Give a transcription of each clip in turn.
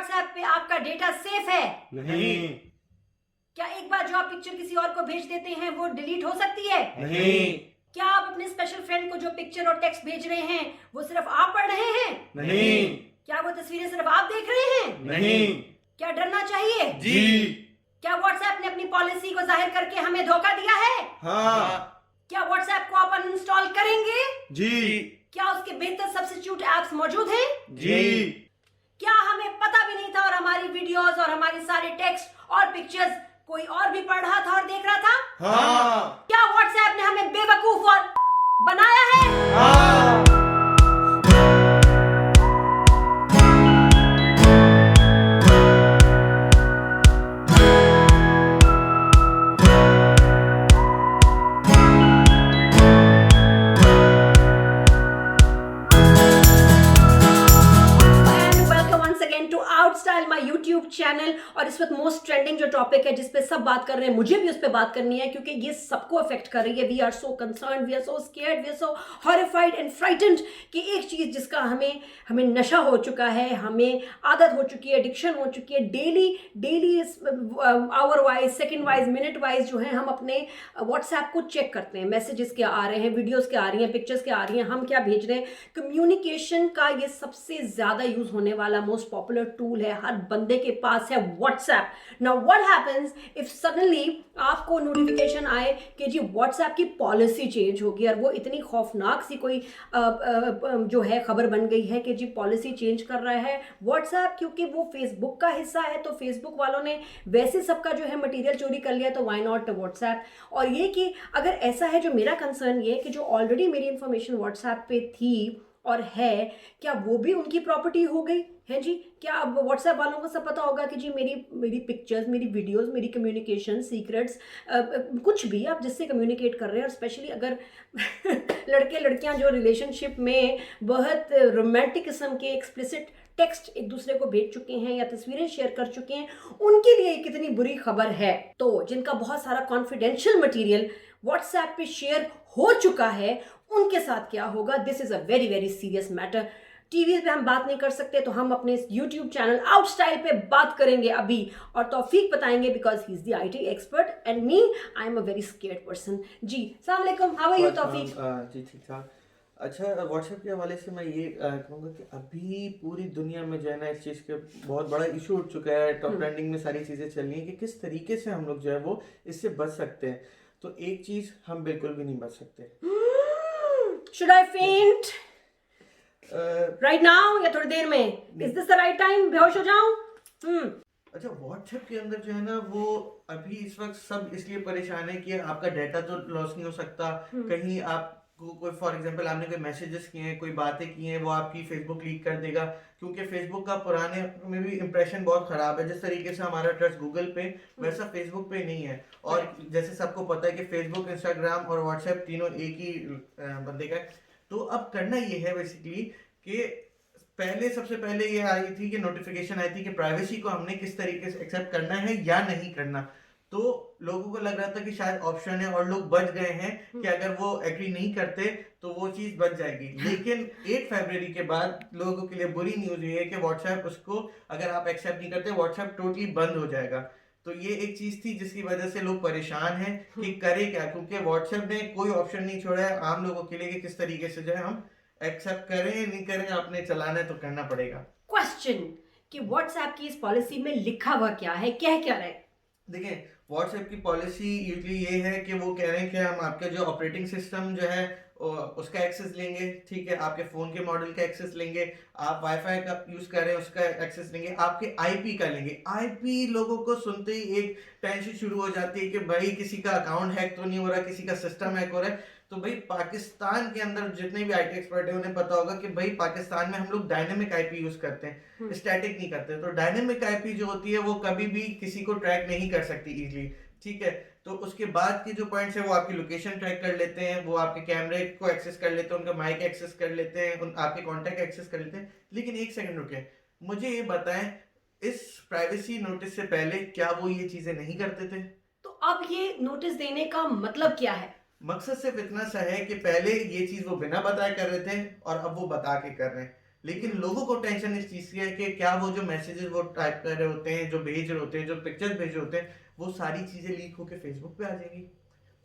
WhatsApp पे आपका data safe है? नहीं। क्या एक बार जो आप पिक्चर किसी और को भेज देते हैं वो डिलीट हो सकती है? नहीं। क्या आप अपने स्पेशल फ्रेंड को जो पिक्चर और टेक्स्ट भेज रहे हैं वो सिर्फ आप पढ़ रहे हैं? नहीं। क्या वो तस्वीरें सिर्फ आप देख रहे हैं? नहीं। क्या डरना चाहिए? जी। क्या व्हाट्सएप ने अपनी पॉलिसी को जाहिर करके हमें धोखा दिया है? हाँ। क्या व्हाट्सएप को आप अनइंस्टॉल करेंगे? जी। क्या उसके बेहतर सब्स्टिट्यूट एप्स मौजूद हैं? जी। क्या हमें पता भी नहीं था और हमारी वीडियोस और हमारी सारे टेक्स्ट और पिक्चर्स कोई और भी पढ़ रहा था और देख रहा था? हाँ। क्या व्हाट्सएप ने हमें बेवकूफ और बनाया है? हाँ। My YouTube channel. और इस वक्त मोस्ट ट्रेंडिंग जो टॉपिक है जिस पे सब बात कर रहे हैं, मुझे भी उस पर बात करनी है क्योंकि ये सबको अफेक्ट कर रही है। We are so concern, we are so scared, we are so horrified and frightened कि एक चीज जिसका हमें नशा हो चुका है, हमें आदत हो चुकी है, एडिक्शन हो चुकी है। Daily hour wise, second wise, minute wise जो है हम अपने व्हाट्सएप को चेक करते हैं। मैसेजेस क्या आ रहे हैं, वीडियोस क्या आ रही हैं, पिक्चर्स क्या आ रही हैं, हम क्या भेज रहे हैं। कम्युनिकेशन का ये सबसे ज्यादा यूज होने वाला मोस्ट पॉपुलर टूल है, हर बंदे के पास है WhatsApp. Now what happens if suddenly आपको नोटिफिकेशन आए कि जी व्हाट्सएप की पॉलिसी चेंज होगी, और वो इतनी खौफनाक सी कोई जो है खबर बन गई है कि जी पॉलिसी चेंज कर रहा है व्हाट्सएप, क्योंकि वो फेसबुक का हिस्सा है। तो फेसबुक वालों ने वैसे सबका जो है मटेरियल चोरी कर लिया, तो व्हाई नॉट व्हाट्सएप। और ये कि अगर ऐसा है, जो मेरा कंसर्न ये है कि जो ऑलरेडी मेरी इंफॉर्मेशन व्हाट्सएप पे थी और है, क्या वो भी उनकी प्रॉपर्टी हो गई है जी? क्या अब व्हाट्सएप वालों को सब पता होगा कि जी मेरी पिक्चर्स, मेरी वीडियोस, मेरी कम्युनिकेशन सीक्रेट्स, कुछ भी आप जिससे कम्युनिकेट कर रहे हैं, और स्पेशली अगर लड़के लड़कियां जो रिलेशनशिप में बहुत रोमांटिक किस्म के एक्सप्लिसिट टेक्स्ट एक दूसरे को भेज चुके हैं या तस्वीरें शेयर कर चुके हैं, उनके लिए कितनी बुरी खबर है। तो जिनका बहुत सारा कॉन्फिडेंशियल मटेरियल व्हाट्सएप पे शेयर हो चुका है, उनके साथ क्या होगा? This is a very very serious matter. TV पे हम बात नहीं कर सकते, तो हम अपने यूट्यूब चैनल आउट स्टाइल पे बात करेंगे अभी, और तौफीक बताएंगे because he is the IT expert and me I am a very scared person. जी अस्सलाम वालेकुम, हाउ आर यू तौफीक? जी ठीक ठाक। अच्छा, व्हाट्सएप के हवाले से मैं ये कहूँगा कि अभी पूरी दुनिया में जो है ना इस चीज़ के बहुत बड़ा इशू उठ चुका है। टॉप ट्रेंडिंग में सारी चीज़ें चल रही हैं कि किस तरीके से हम लोग जो है वो इससे बच सकते हैं। तो एक चीज़, हम बिल्कुल भी नहीं बच सकते। शुड आई फेंट राइट नाउ या थोड़ी देर में? Is this the right time? बेहोश हो जाऊं? अच्छा, व्हाट्सएप के अंदर जो है ना वो अभी इस वक्त सब इसलिए परेशान है कि आपका डाटा तो लॉस नहीं हो सकता। कहीं आपको कोई, फॉर एग्जांपल आपने कोई मैसेजेस किए हैं, कोई बातें की हैं, वो आपकी फेसबुक लीक कर देगा, क्योंकि फेसबुक का पुराने में भी इंप्रेशन बहुत खराब है। जिस तरीके से हमारा ट्रस्ट गूगल पे, वैसा फेसबुक पे नहीं है। और जैसे सबको पता है कि फेसबुक, इंस्टाग्राम और व्हाट्सएप तीनों एक ही बंदे का है। तो अब करना ये है बेसिकली कि सबसे पहले ये आई थी कि नोटिफिकेशन आई थी कि प्राइवेसी को हमने किस तरीके से एक्सेप्ट करना है या नहीं करना। तो लोगों को लग रहा था कि शायद ऑप्शन है, और लोग बच गए हैं कि अगर वो एग्री नहीं करते तो वो चीज बच जाएगी। लेकिन 8 फरवरी के बाद लोगों के लिए बुरी न्यूज ये है कि व्हाट्सएप, उसको अगर आप एक्सेप्ट नहीं करते, व्हाट्सएप टोटली बंद हो जाएगा। तो ये एक चीज थी जिसकी वजह से लोग परेशान हैं कि करे क्या, क्योंकि व्हाट्सएप ने कोई ऑप्शन नहीं छोड़ा है आम लोगों के लिए कि किस तरीके से जो है हम एक्सेप्ट करें नहीं करें, आपने चलाना है तो करना पड़ेगा। क्वेश्चन कि व्हाट्सएप की इस पॉलिसी में लिखा हुआ क्या है, कह क्या रहे? देखिए, व्हाट्सएप की पॉलिसी यूजली ये है कि वो कह रहे हैं कि हम आपके जो ऑपरेटिंग सिस्टम जो है उसका एक्सेस लेंगे, ठीक है, आपके फ़ोन के मॉडल का एक्सेस लेंगे, आप वाईफाई का यूज़ कर रहे हैं उसका एक्सेस लेंगे, आपके आईपी का लेंगे। आईपी लोगों को सुनते ही एक टेंशन शुरू हो जाती है कि भाई किसी का अकाउंट हैक तो नहीं हो रहा, किसी का सिस्टम हैक हो रहा है। तो भाई पाकिस्तान के अंदर जितने भी आईटी एक्सपर्ट हैं उन्हें पता होगा कि भाई पाकिस्तान में हम लोग डायनेमिक आईपी यूज़ करते हैं, स्टैटिक नहीं करते। तो डायनेमिक आईपी जो होती है वो कभी भी किसी को ट्रैक नहीं कर सकती इजीली, ठीक है। तो उसके बाद की जो पॉइंट्स है वो आपकी लोकेशन ट्रैक कर लेते हैं, वो आपके कैमरे को एक्सेस कर लेते हैं, उनका माइक एक्सेस कर लेते हैं, आपके कॉन्टैक्ट एक्सेस कर लेते हैं। लेकिन एक सेकंड रुके, मुझे ये बताएं, इस प्राइवेसी नोटिस से पहले क्या वो ये चीजें नहीं करते थे? तो अब ये नोटिस देने का मतलब क्या है? मकसद सिर्फ इतना सा है कि पहले ये चीज वो बिना बताए कर रहे थे और अब वो बता के कर रहे हैं। लेकिन लोगों को टेंशन इस चीज की है कि क्या वो जो मैसेजेस वो टाइप कर रहे होते हैं, जो भेज रहे होते हैं, जो पिक्चर्स भेज रहे होते हैं, वो सारी चीजें लीक होकर फेसबुक पे आ जाएंगी।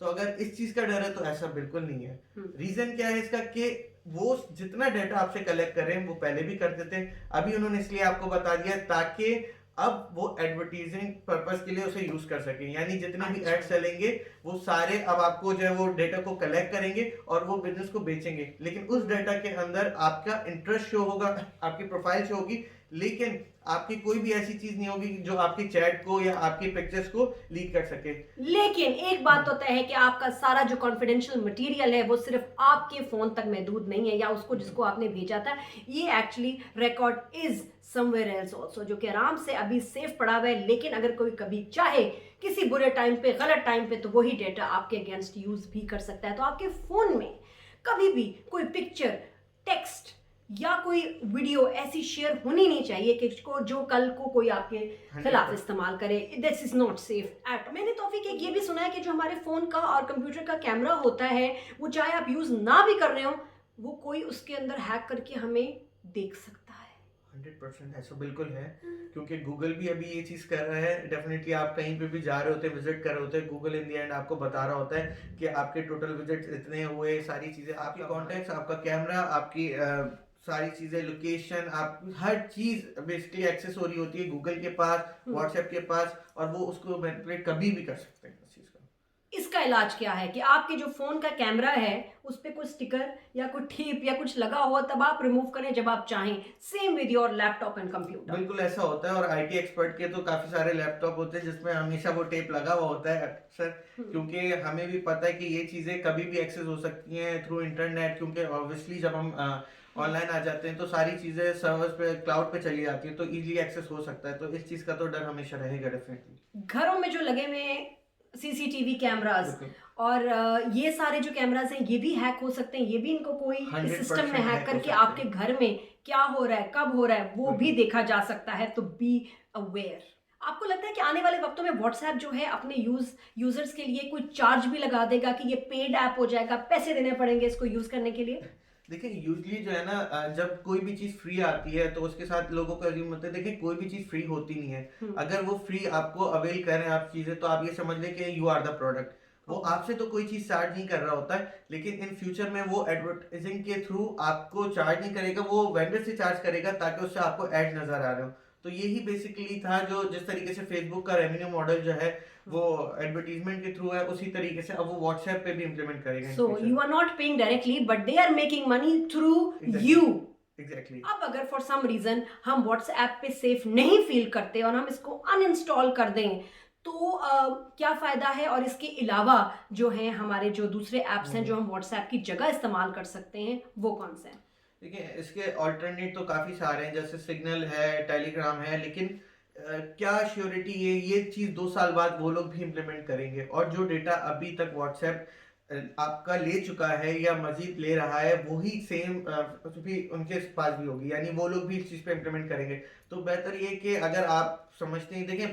तो अगर इस चीज का डर है तो ऐसा बिल्कुल नहीं है। रीजन क्या है इसका कि वो जितना डाटा आपसे कलेक्ट कर रहे हैं वो पहले भी करते थे, अभी उन्होंने इसलिए आपको बता दिया ताकि अब वो एडवर्टाइजिंग पर्पस के लिए उसे यूज कर सके, यानी जितने भी एड चलेंगे वो सारे अब आपको जो है वो डेटा को कलेक्ट करेंगे और वो बिजनेस को बेचेंगे। लेकिन उस डेटा के अंदर आपका इंटरेस्ट शो होगा, आपकी प्रोफाइल शो होगी, लेकिन आपकी कोई भी ऐसी चीज नहीं होगी जो आपकी चैट को या आपकी पिक्चर्स को लीक कर सके। लेकिन एक बात तो तय है कि आपका सारा जो कॉन्फिडेंशियल मटेरियल है वो सिर्फ आपके फोन तक महदूद नहीं है, या उसको जिसको आपने भेजा था, ये actually record is somewhere else also, जो कि आराम से अभी सेफ पड़ा हुआ है। लेकिन अगर कोई कभी चाहे किसी बुरे टाइम पे, गलत टाइम पे, तो वही डेटा आपके अगेंस्ट यूज भी कर सकता है। तो आपके फोन में कभी भी कोई पिक्चर, टेक्स्ट या कोई वीडियो ऐसी शेयर होनी नहीं चाहिए कि जो कल को कोई आपके खिलाफ इस्तेमाल करे। This is not safe at. मैंने तौफीक एक ये भी सुना है कि जो हमारे फोन का और कंप्यूटर का कैमरा होता है, वो चाहे आप यूज ना भी कर रहे हो, वो कोई उसके अंदर हैक करके हमें देख सकता है। 100% ऐसा बिल्कुल है, क्योंकि गूगल भी अभी ये चीज कर रहा है। डेफिनेटली आप कहीं पे भी जा रहे होते हैं, विजिट कर रहे होते हैं, गूगल इन द एंड आपको बता रहा होता है कि आपके टोटल विजिट इतने हुए, सारी चीजें, आपकी कॉन्टेक्ट्स, आपका कैमरा, आपकी सारी चीजें, लोकेशन, आप हर चीज बेसिकली एक्सेस हो रही होती है गूगल के पास, व्हाट्सएप के पास, और वो उसको मैनिपुलेट कभी भी कर सकते हैं इस चीज का। इसका इलाज क्या है कि आपके जो फोन का कैमरा है उस पर कोई स्टिकर या कोई टेप या कुछ लगा हुआ, तब आप रिमूव करें जब आप चाहें। Same with your laptop and computer. बिल्कुल ऐसा होता है, और आईटी एक्सपर्ट के तो काफी सारे लैपटॉप होते हैं जिसमें हमेशा वो टेप लगा हुआ होता है अक्सर, क्योंकि हमें भी पता है कि ये चीजें कभी भी एक्सेस हो सकती हैं थ्रू इंटरनेट, क्योंकि ऑब्वियसली जब हम ऑनलाइन आ जाते हैं तो सारी चीजें सर्वर्स पे, क्लाउड पे चली जाती है, तो इजीली एक्सेस हो सकता है। तो इस चीज का तो डर हमेशा रहेगा डेफिनेटली। घरों में जो लगे हुए सीसीटीवी कैमरास और ये सारे जो कैमरास हैं, ये भी हैक हो सकते हैं। ये भी इनको कोई इस सिस्टम में हैक करके आपके घर में क्या हो रहा है, कब हो रहा है, वो भी देखा जा सकता है। तो बी अवेयर। आपको लगता है कि आने वाले वक्तों में व्हाट्सएप जो है अपने यूजर्स के लिए कोई चार्ज भी लगा देगा कि ये पेड ऐप हो जाएगा, पैसे देने पड़ेंगे इसको यूज करने के लिए? देखिए यूजली जो है ना, जब कोई भी चीज फ्री आती है तो उसके साथ लोगों का अज्यूम होता है, देखिए कोई भी चीज फ्री होती नहीं है। अगर वो फ्री आपको अवेल कर रहे हैं आप चीजें, तो आप ये समझ लें कि यू आर द प्रोडक्ट। वो आपसे तो कोई चीज चार्ज नहीं कर रहा होता है, लेकिन इन फ्यूचर में वो एडवर्टाइजिंग के थ्रू आपको चार्ज नहीं करेगा, वो वेंडर से चार्ज करेगा ताकि उससे आपको एड नजर आ रहे हो। तो यही बेसिकली था जो जिस तरीके से फेसबुक का रेवेन्यू मॉडल जो है वो एडवर्टाइजमेंट के थ्रू है, उसी तरीके से अब वो व्हाट्सएप पे भी इंप्लीमेंट करेंगे। So you are not paying directly but they are making money through you. Exactly. अब अगर फॉर सम रीजन हम व्हाट्सएप पे सेफ नहीं फील करते और हम इसको अनइंस्टॉल कर दें, तो क्या फायदा है? और इसके अलावा जो है हमारे जो दूसरे ऐप्स हैं जो हम व्हाट्सएप की जगह इस्तेमाल कर सकते हैं, वो कौन से हैं? देखिए इसके ऑल्टरनेट तो काफी सारे हैं, जैसे सिग्नल है, टेलीग्राम है, लेकिन क्या श्योरिटी है ये चीज 2 साल बाद वो लोग भी इम्प्लीमेंट करेंगे? और जो डेटा अभी तक व्हाट्सएप आपका ले चुका है या मजीद ले रहा है, वही सेम भी उनके पास भी होगी, यानी वो लोग भी इस चीज पे इम्प्लीमेंट करेंगे। तो बेहतर ये कि अगर आप समझते हैं, देखिए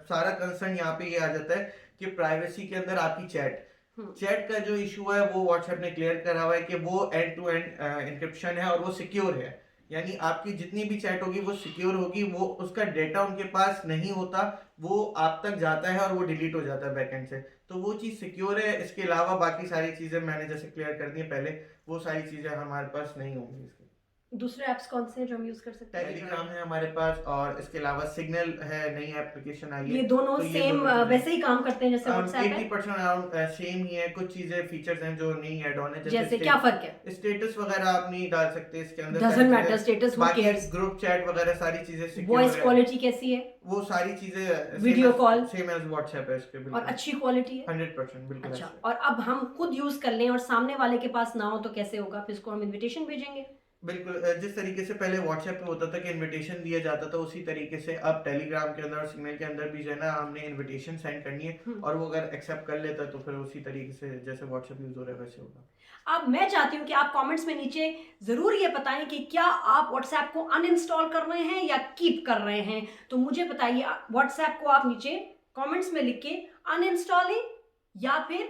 सारा कंसर्न यहाँ पे ये आ जाता है कि प्राइवेसी के अंदर आपकी चैट का जो इशू है वो व्हाट्सएप ने क्लियर करा हुआ है कि वो एंड टू एंड इंक्रिप्शन है और वो सिक्योर है, यानी आपकी जितनी भी चैट होगी वो सिक्योर होगी, वो उसका डेटा उनके पास नहीं होता, वो आप तक जाता है और वो डिलीट हो जाता है बैकएंड से, तो वो चीज़ सिक्योर है। इसके अलावा बाकी सारी चीज़ें मैंने जैसे क्लियर कर दी पहले, वो सारी चीज़ें हमारे पास नहीं होंगी। इसके दूसरे ऐप्स कौन से हैं जो हम यूज कर सकते हैं? टेलीग्राम है हमारे पास, और इसके अलावा सिग्नल है, नई एप्लीकेशन आई है। ये दोनों तो ये सेम दोनों वैसे ही काम करते हैं जैसे व्हाट्सएप है? 80% अराउंड सेम ही है, कुछ चीजें फीचर्स हैं जो नहीं ऐड ऑन है, जैसे क्या फर्क है? स्टेटस वगैरह आप नहीं डाल सकते इसके अंदर, doesn't matter status, who cares. Group chat वगैरह सारी चीजें सिक्योर वॉइस है, क्वालिटी कैसी है? वो सारी चीजें video call same as WhatsApp है इस पे, और बिल्कुल अच्छी क्वालिटी है? 100% बिल्कुल। अच्छा, और अब हम खुद यूज कर लें और सामने वाले के पास ना हो तो कैसे होगा? फिर इसको हम इनविटेशन भेजेंगे? बिल्कुल, जिस तरीके से पहले व्हाट्सएप पे होता था कि इनविटेशन दिया जाता था, उसी तरीके से अब टेलीग्राम के अंदर और सिग्नल के अंदर भी जो है ना, हमने इनविटेशन सेंड करनी है, और वो अगर एक्सेप्ट कर लेता है तो फिर उसी तरीके से जैसे व्हाट्सएप यूज हो रहा है वैसे होगा। अब मैं चाहती हूँ कि आप कमेंट्स में नीचे जरूर ये बताएं कि क्या आप व्हाट्सएप को अनइंस्टॉल कर रहे हैं या कीप कर रहे हैं। तो मुझे बताइए, व्हाट्सएप को आप नीचे कमेंट्स में लिख के अनइंस्टॉलिंग या फिर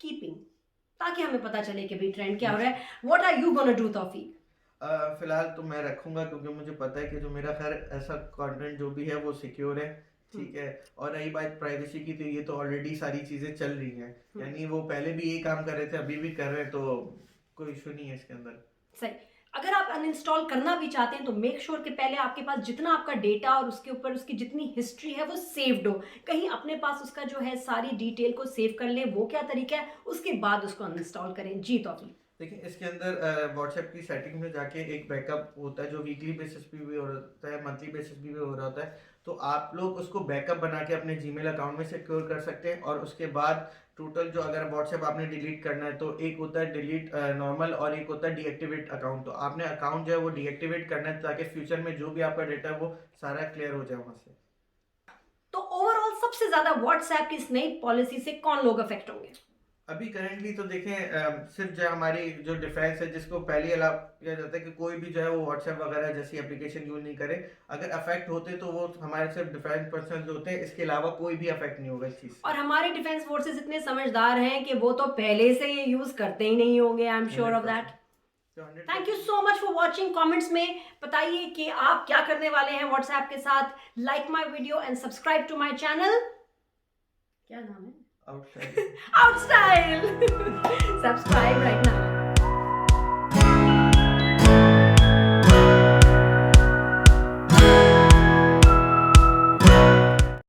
कीपिंग, ताकि हमें पता चले कि भाई ट्रेंड क्या हो रहा है। What are you gonna do Taufiq? फिलहाल तो मैं रखूंगा क्योंकि मुझे पता है कि जो मेरा खैर ऐसा कंटेंट जो भी है वो सिक्योर है, ठीक है। और रही बात प्राइवेसी की, तो ये तो ऑलरेडी सारी चीजें चल रही हैं, यानी वो पहले भी यही काम कर रहे थे, अभी भी कर रहे हैं, तो कोई इशू नहीं है इसके अंदर। सही। अगर आप अनइंस्टॉल करना भी चाहते हैं तो मेक श्योर कि पहले आपके पास जितना आपका डेटा और उसके ऊपर उसकी जितनी हिस्ट्री है वो सेव्ड हो, कहीं अपने पास उसका जो है सारी डिटेल को सेव कर लें। वो क्या तरीका है, उसके बाद उसको अनइंस्टॉल करें। जी तौफीक। देखिए इसके अंदर व्हाट्सएप की सेटिंग में जाके एक बैकअप होता है जो वीकली बेसिस पे भी हो रहा है, मंथली बेसिस पे भी हो रहा होता है, तो आप लोग उसको बैकअप बना के अपने जीमेल अकाउंट में सिक्योर कर सकते हैं। और उसके बाद टोटल जो अगर व्हाट्सएप आपने डिलीट करना है तो एक होता है डिलीट नॉर्मल और एक होता है डीएक्टिवेट अकाउंट। तो आपने अकाउंट जो है वो डीएक्टिवेट करना है ताकि फ्यूचर में जो भी आपका डेटा है वो सारा क्लियर हो जाए वहाँ से। तो ओवरऑल सबसे ज्यादा व्हाट्सएप की इस नई पॉलिसी से कौन लोग अफेक्ट होंगे? अभी करेंटली तो देखें सिर्फ जो हमारी जो डिफेंस है जिसको पहले अलाउ किया जाता है कि कोई भी जो है वो व्हाट्सएप वगैरह जैसी एप्लीकेशन यूज नहीं करे, अगर अफेक्ट होते तो वो हमारे सिर्फ डिफेंस पर्सन होते हैं, इसके अलावा कोई भी अफेक्ट नहीं होगा इस चीज से। और हमारे डिफेंस फोर्सेस इतने समझदार हैं कि वो तो पहले से ये यूज करते ही नहीं होंगे। I am sure of that. Thank you so much for watching. Comments में बताइए कि आप क्या करने वाले हैं व्हाट्सएप के साथ। Like my video and subscribe to my channel. क्या नाम है? Outside Outstyle. Subscribe right now.